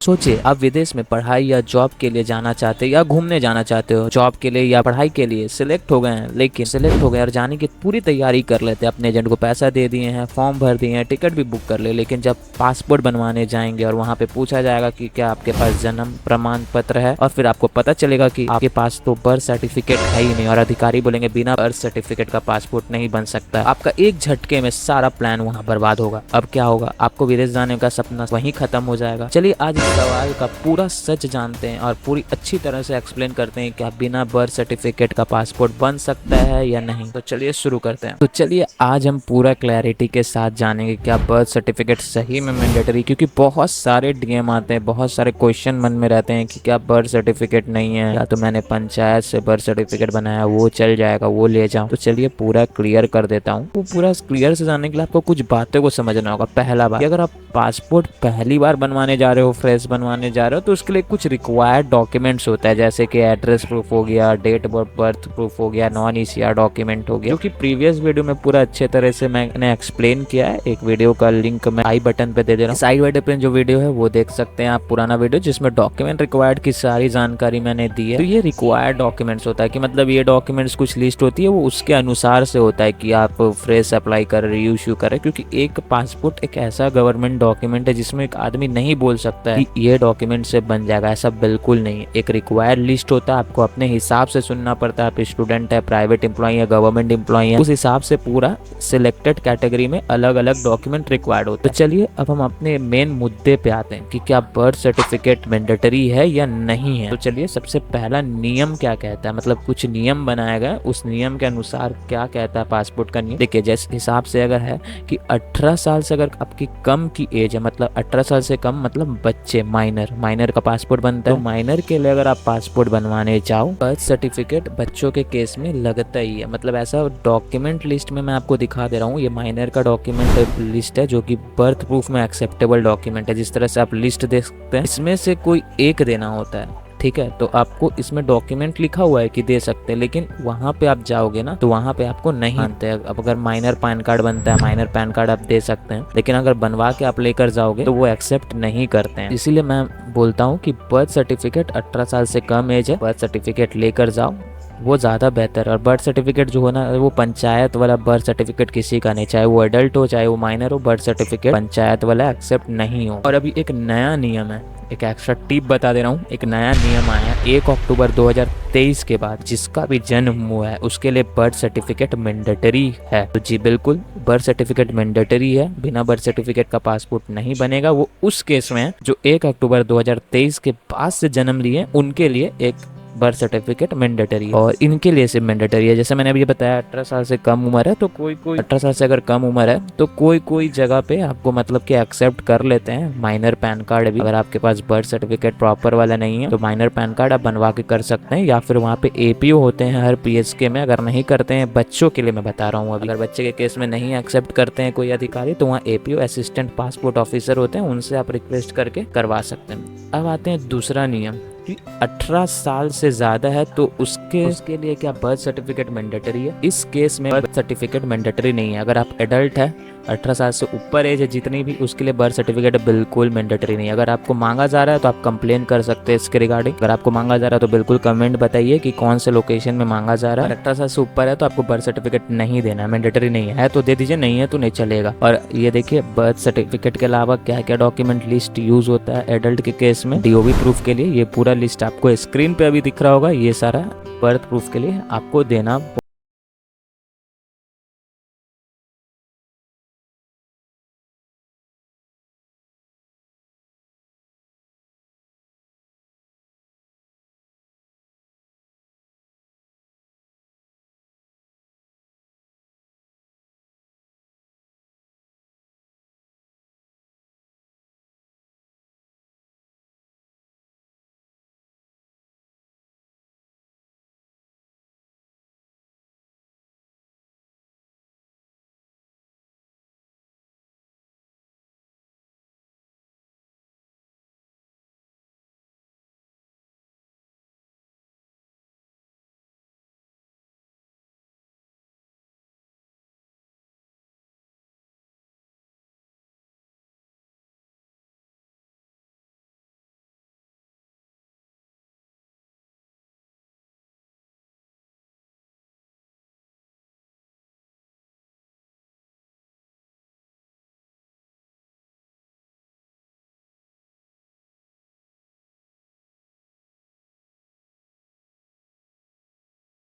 सोचिए, आप विदेश में पढ़ाई या जॉब के लिए जाना चाहते हो या घूमने जाना चाहते हो, जॉब के लिए या पढ़ाई के लिए सिलेक्ट हो गए हैं, लेकिन सिलेक्ट हो गए और जाने की पूरी तैयारी कर लेते हैं, अपने एजेंट को पैसा दे दिए हैं, फॉर्म भर दिए हैं, टिकट भी बुक कर ले, लेकिन जब पासपोर्ट बनवाने जाएंगे और वहाँ पे पूछा जाएगा कि क्या आपके पास जन्म प्रमाण पत्र है, और फिर आपको पता चलेगा कि आपके पास तो बर्थ सर्टिफिकेट है ही नहीं, और अधिकारी बोलेंगे बिना बर्थ सर्टिफिकेट का पासपोर्ट नहीं बन सकता, आपका एक झटके में सारा प्लान वहाँ बर्बाद होगा। अब क्या होगा? आपको विदेश जाने का सपना वहीं खत्म हो जाएगा। चलिए आज इस सवाल का पूरा सच जानते हैं और पूरी अच्छी तरह से एक्सप्लेन करते हैं कि आप बिना बर्थ सर्टिफिकेट का पासपोर्ट बन सकता है या नहीं। तो चलिए शुरू करते हैं। तो चलिए आज हम पूरा क्लैरिटी के साथ जानेंगे क्या बर्थ सर्टिफिकेट सही में मैंडेटरी, क्योंकि बहुत सारे डीएम आते हैं, बहुत सारे क्वेश्चन मन में रहते हैं कि क्या बर्थ सर्टिफिकेट नहीं है, या तो मैंने पंचायत से बर्थ सर्टिफिकेट बनाया वो चल जाएगा, वो ले जाऊं। तो चलिए पूरा क्लियर कर देता हूँ। वो पूरा क्लियर से जानने के लिए आपको कुछ बातों को समझना होगा। पहला बात, अगर आप पासपोर्ट पहली बार बनवाने जा रहे हो, फ्रेश बनवाने जा रहे हो, तो उसके लिए कुछ रिक्वायर्ड डॉक्यूमेंट्स होता है, जैसे कि एड्रेस प्रूफ हो गया, डेट ऑफ बर्थ प्रूफ हो गया, नॉन ईसीआर डॉक्यूमेंट हो गया, जो कि प्रीवियस वीडियो में पूरा अच्छे तरह से मैंने एक्सप्लेन किया है। एक वीडियो का लिंक मैं आई बटन पे दे दे रहा हूँ, साइड बटन पे जो वीडियो है वो देख सकते हैं आप, पुराना वीडियो जिसमें डॉक्यूमेंट रिक्वायर्ड की सारी जानकारी मैंने दी है। तो ये रिक्वायर्ड डॉक्यूमेंट्स होता है कि मतलब ये डॉक्यूमेंट्स कुछ लिस्ट होती है, वो उसके अनुसार से होता है कि आप फ्रेश अप्लाई कर रहे, इशू कर रहे, क्योंकि एक पासपोर्ट एक ऐसा गवर्नमेंट डॉक्यूमेंट है जिसमें एक आदमी नहीं बोल सकता है कि ये डॉक्यूमेंट से बन जाएगा, ऐसा बिल्कुल नहीं है। एक रिक्वायर्ड लिस्ट होता है, आपको अपने हिसाब से सुनना पड़ता है। आप स्टूडेंट है, प्राइवेट एम्प्लॉय या गवर्नमेंट एम्प्लॉय है, उस हिसाब से पूरा सिलेक्टेड कैटेगरी में अलग अलग डॉक्यूमेंट रिक्वायर्ड होता है। तो चलिए अब हम अपने मेन मुद्दे पे आते हैं कि क्या बर्थ सर्टिफिकेट मैंडेटरी है या नहीं है। तो चलिए सबसे पहला नियम क्या कहता है, मतलब कुछ नियम बनाया गया, उस नियम के अनुसार क्या कहता है पासपोर्ट का नियम। देखिए जिस हिसाब से अगर है कि 18 साल से अगर आपकी कम की एज है, मतलब 18 साल से कम मतलब बच्चे, माइनर का पासपोर्ट बनता है। तो माइनर के लिए अगर आप पासपोर्ट बनवाने जाओ, बर्थ सर्टिफिकेट बच्चों के केस में लगता ही है। मतलब ऐसा डॉक्यूमेंट लिस्ट में मैं आपको दिखा दे रहा हूँ, ये माइनर का डॉक्यूमेंट लिस्ट है जो कि बर्थ प्रूफ में एक्सेप्टेबल डॉक्यूमेंट है। जिस तरह से आप लिस्ट देख सकते हैं, इसमें से कोई एक देना होता है, ठीक है। तो आपको इसमें डॉक्यूमेंट लिखा हुआ है कि दे सकते हैं, लेकिन वहां पे आप जाओगे ना तो वहां पे आपको नहीं मानते हैं। अब अगर माइनर पैन कार्ड बनता है, माइनर पैन कार्ड आप दे सकते हैं, लेकिन अगर बनवा के आप लेकर जाओगे तो वो एक्सेप्ट नहीं करते हैं। इसीलिए मैं बोलता हूँ कि बर्थ सर्टिफिकेट 18 साल से कम एज है, बर्थ सर्टिफिकेट लेकर जाओ, वो ज़्यादा बेहतर है। और बर्थ सर्टिफिकेट जो हो ना, वो पंचायत वाला बर्थ सर्टिफिकेट किसी का नहीं, चाहे वो एडल्ट हो चाहे वो माइनर हो, बर्थ सर्टिफिकेट पंचायत वाला एक्सेप्ट नहीं हो। और अभी एक नया नियम है, एक एक्स्ट्रा टिप बता दे रहा हूँ, एक नया नियम आया है 1 अक्टूबर 2023 के बाद, जिसका भी जन्म हुआ है उसके लिए बर्थ सर्टिफिकेट मैंडेटरी है। तो जी बिल्कुल, बर्थ सर्टिफिकेट मैंडेटरी है, बिना बर्थ सर्टिफिकेट का पासपोर्ट नहीं बनेगा। वो उस केस में है जो 1 अक्टूबर 2023 के बाद से जन्म लिए, उनके लिए एक बर्थ सर्टिफिकेट मैंडेटरी है, और इनके लिए सिर्फ मैंडेटरी है। जैसे मैंने अभी बताया 18 साल से कम उम्र है, तो कोई 18 साल से अगर कम उम्र है तो कोई जगह पे आपको मतलब कि एक्सेप्ट कर लेते हैं माइनर पैन कार्ड भी। अगर आपके पास बर्थ सर्टिफिकेट प्रॉपर वाला नहीं है तो माइनर पैन कार्ड आप बनवा के कर सकते हैं, या फिर वहाँ पे एपीओ होते हैं हर पीएसके में। अगर नहीं करते हैं, बच्चों के लिए मैं बता रहा हूँ, अगर बच्चे के केस में नहीं एक्सेप्ट करते हैं कोई अधिकारी, तो वहाँ एपीओ असिस्टेंट पासपोर्ट ऑफिसर होते हैं, उनसे आप रिक्वेस्ट करके करवा सकते हैं। अब आते हैं दूसरा नियम कि 18 साल से ज्यादा है तो उसके लिए क्या बर्थ सर्टिफिकेट मैंडेटरी है। इस केस में बर्थ सर्टिफिकेट मैंडेटरी नहीं है। अगर आप एडल्ट है, 18 साल से ऊपर एज है जितनी भी, उसके लिए बर्थ सर्टिफिकेट बिल्कुल मैंडेटरी नहीं है। अगर आपको मांगा जा रहा है तो आप कंप्लेन कर सकते हैं इसके रिगार्डिंग। अगर आपको मांगा जा रहा है तो बिल्कुल कमेंट बताइए कि कौन से लोकेशन में मांगा जा रहा है। 18 साल से ऊपर है तो आपको बर्थ सर्टिफिकेट नहीं देना है, मैंडेटरी नहीं है तो दे दीजिए, नहीं है तो नहीं चलेगा। और ये देखिए बर्थ सर्टिफिकेट के अलावा क्या क्या डॉक्यूमेंट लिस्ट यूज होता है एडल्ट के केस में डीओबी प्रूफ के लिए, ये पूरा लिस्ट आपको स्क्रीन पे अभी दिख रहा होगा। ये सारा बर्थ प्रूफ के लिए आपको देना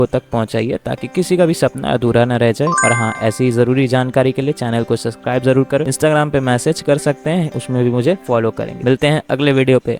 को तक पहुंचाइए ताकि किसी का भी सपना अधूरा न रह जाए। और हाँ, ऐसी ज़रूरी जानकारी के लिए चैनल को सब्सक्राइब ज़रूर करें। इंस्टाग्राम पे मैसेज कर सकते हैं, उसमें भी मुझे फॉलो करेंगे। मिलते हैं अगले वीडियो पे।